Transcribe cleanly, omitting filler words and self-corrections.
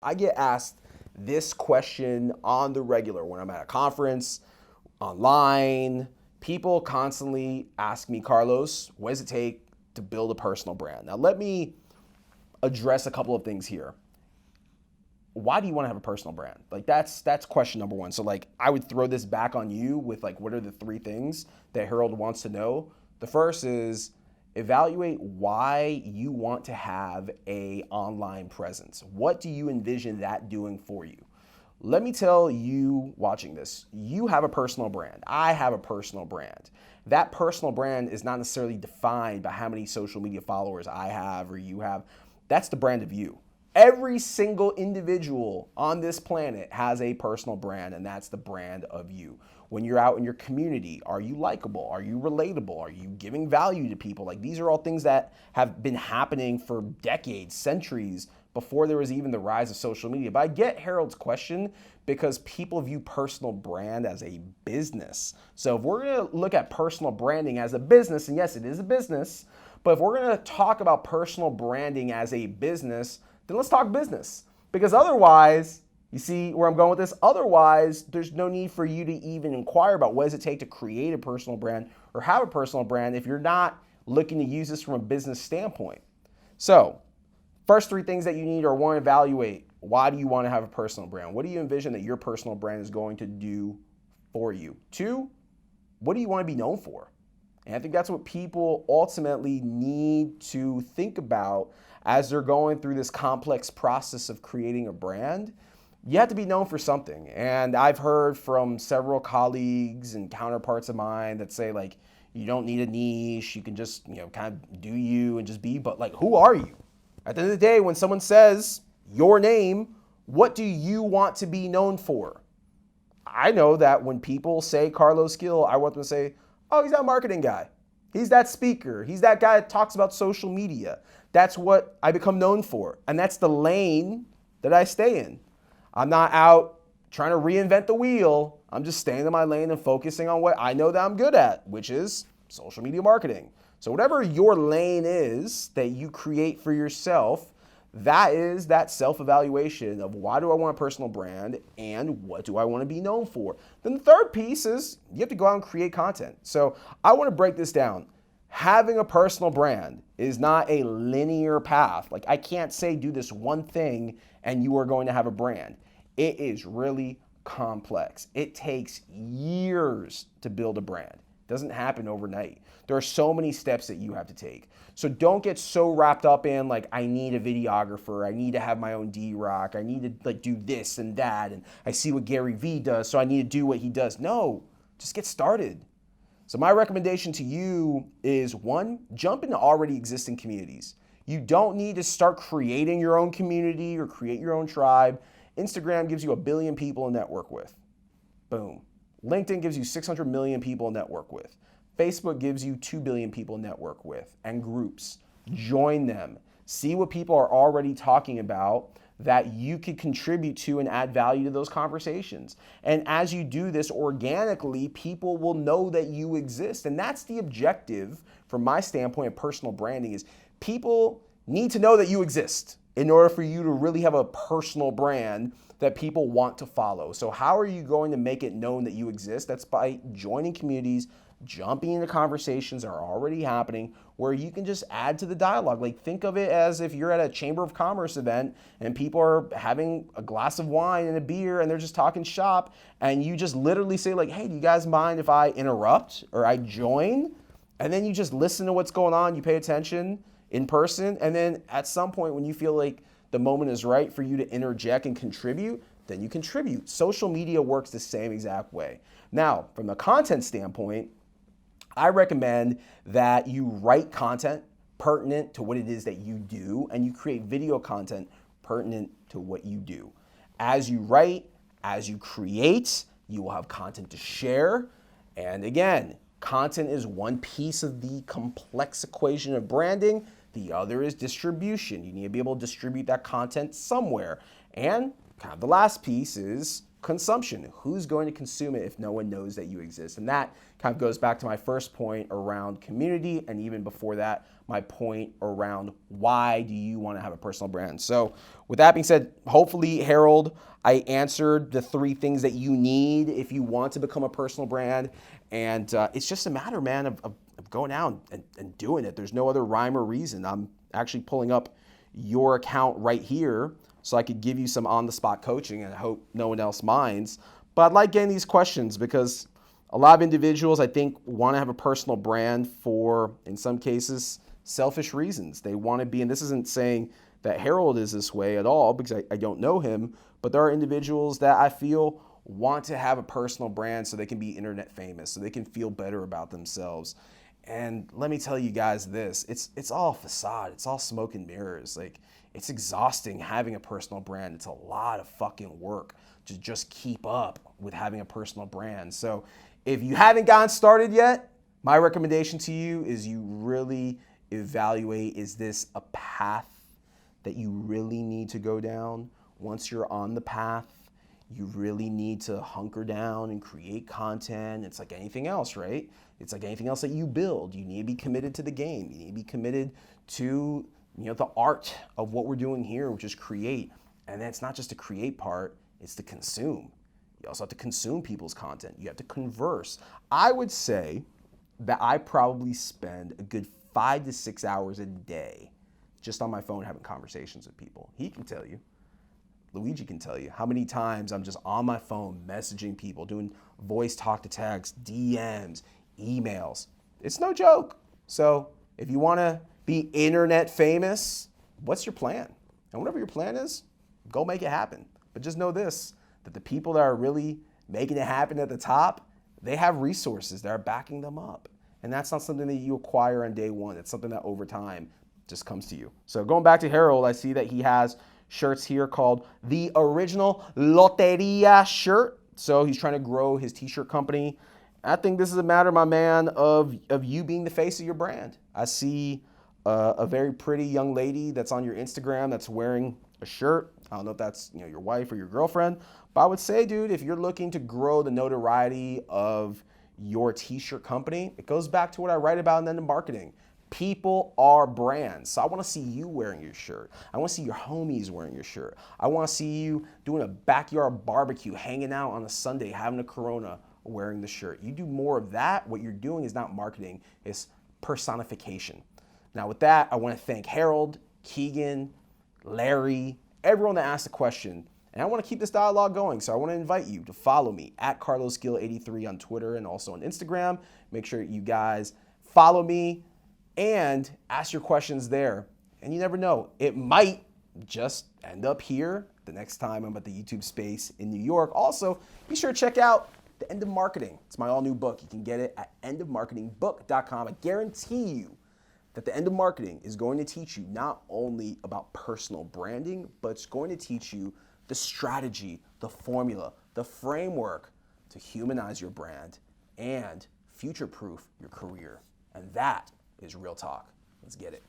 I get asked this question on the regular when I'm at a conference, online. People constantly ask me, Carlos, what does it take to build a personal brand? Now, let me address a couple of things here. Why do you want to have a personal brand? Like that's question number one. So like I would throw this back on you with like, what are the three things that Harold wants to know? The first is evaluate why you want to have a online presence. What do you envision that doing for you? Let me tell you watching this, you have a personal brand. I have a personal brand. That personal brand is not necessarily defined by how many social media followers I have or you have. That's the brand of you. Every single individual on this planet has a personal brand, and that's the brand of you. When you're out in your community, are you likable? Are you relatable? Are you giving value to people? Like these are all things that have been happening for decades, centuries, before there was even the rise of social media. But I get Harold's question because people view personal brand as a business. So if we're gonna look at personal branding as a business, and yes, it is a business, but if we're gonna talk about personal branding as a business, then let's talk business. Because otherwise, you see where I'm going with this? Otherwise, there's no need for you to even inquire about what does it take to create a personal brand or have a personal brand if you're not looking to use this from a business standpoint. So, first three things that you need are one, evaluate. Why do you want to have a personal brand? What do you envision that your personal brand is going to do for you? Two, what do you want to be known for? And I think that's what people ultimately need to think about as they're going through this complex process of creating a brand. You have to be known for something. And I've heard from several colleagues and counterparts of mine that say like, you don't need a niche, you can just, kind of do you and just be, but like, who are you? At the end of the day, when someone says your name, what do you want to be known for? I know that when people say Carlos Gil, I want them to say, oh, he's that marketing guy. He's that speaker. He's that guy that talks about social media. That's what I become known for. And that's the lane that I stay in. I'm not out trying to reinvent the wheel. I'm just staying in my lane and focusing on what I know that I'm good at, which is social media marketing. So whatever your lane is that you create for yourself, that is that self-evaluation of why do I want a personal brand and what do I want to be known for. Then the third piece is you have to go out and create content. So I want to break this down. Having a personal brand is not a linear path. Like I can't say do this one thing and you are going to have a brand. It is really complex. It takes years to build a brand. It doesn't happen overnight. There are so many steps that you have to take. So don't get so wrapped up in like, I need a videographer. I need to have my own D-Rock. I need to like do this and that. And I see what Gary Vee does, so I need to do what he does. No, just get started. So my recommendation to you is one, jump into already existing communities. You don't need to start creating your own community or create your own tribe. Instagram gives you 1 billion people to network with. Boom. LinkedIn gives you 600 million people to network with. Facebook gives you 2 billion people to network with and groups. Join them. See what people are already talking about that you could contribute to and add value to those conversations. And as you do this organically, people will know that you exist. And that's the objective from my standpoint of personal branding is people need to know that you exist in order for you to really have a personal brand that people want to follow. So how are you going to make it known that you exist? That's by joining communities, jumping into conversations that are already happening where you can just add to the dialogue. Like think of it as if you're at a Chamber of Commerce event and people are having a glass of wine and a beer and they're just talking shop and you just literally say like, hey, do you guys mind if I interrupt or I join? And then you just listen to what's going on, you pay attention in person, and then at some point when you feel like the moment is right for you to interject and contribute, then you contribute. Social media works the same exact way. Now, from the content standpoint, I recommend that you write content pertinent to what it is that you do, and you create video content pertinent to what you do. As you write, as you create, you will have content to share. And again, content is one piece of the complex equation of branding. The other is distribution. You need to be able to distribute that content somewhere. And kind of the last piece is consumption. Who's going to consume it if no one knows that you exist? And that kind of goes back to my first point around community, and even before that, my point around why do you want to have a personal brand? So with that being said, hopefully, Harold, I answered the 3 things that you need if you want to become a personal brand. And it's just a matter, man, of going out and doing it. There's no other rhyme or reason. I'm actually pulling up your account right here so I could give you some on-the-spot coaching, and I hope no one else minds. But I'd like getting these questions because a lot of individuals, I think, want to have a personal brand for, in some cases, selfish reasons. They want to be, and this isn't saying that Harold is this way at all because I don't know him, but there are individuals that I feel want to have a personal brand so they can be internet famous, so they can feel better about themselves. And let me tell you guys this, it's all facade, it's all smoke and mirrors. Like, it's exhausting having a personal brand. It's a lot of fucking work to just keep up with having a personal brand. So if you haven't gotten started yet, my recommendation to you is you really evaluate, is this a path that you really need to go down? Once you're on the path, you really need to hunker down and create content. It's like anything else, right? It's like anything else that you build. You need to be committed to the game. You need to be committed to, the art of what we're doing here, which is create. And then it's not just the create part, it's the consume. You also have to consume people's content. You have to converse. I would say that I probably spend a good 5 to 6 hours a day just on my phone having conversations with people. He can tell you. Luigi can tell you how many times I'm just on my phone messaging people, doing voice talk to text, DMs, emails. It's no joke. So if you want to be internet famous, what's your plan? And whatever your plan is, go make it happen. But just know this, that the people that are really making it happen at the top, they have resources that are backing them up. And that's not something that you acquire on day one. It's something that over time just comes to you. So going back to Harold, I see that he has shirts here called the Original Loteria shirt. So he's trying to grow his t-shirt company. I think this is a matter, my man, of you being the face of your brand. I see a very pretty young lady that's on your Instagram that's wearing a shirt. I don't know if that's your wife or your girlfriend, but I would say, dude, if you're looking to grow the notoriety of your t-shirt company, it goes back to what I write about in the end of marketing. People are brands. So I want to see you wearing your shirt. I want to see your homies wearing your shirt. I want to see you doing a backyard barbecue, hanging out on a Sunday, having a Corona, wearing the shirt. You do more of that. What you're doing is not marketing, it's personification. Now with that, I want to thank Harold, Keegan, Larry, everyone that asked a question. And I want to keep this dialogue going, so I want to invite you to follow me at Carlos Gil 83 on Twitter and also on Instagram. Make sure you guys follow me and ask your questions there. And you never know, it might just end up here the next time I'm at the YouTube space in New York. Also, be sure to check out The End of Marketing. It's my all-new book. You can get it at endofmarketingbook.com. I guarantee you that The End of Marketing is going to teach you not only about personal branding, but it's going to teach you the strategy, the formula, the framework to humanize your brand and future-proof your career. And that is real talk. Let's get it.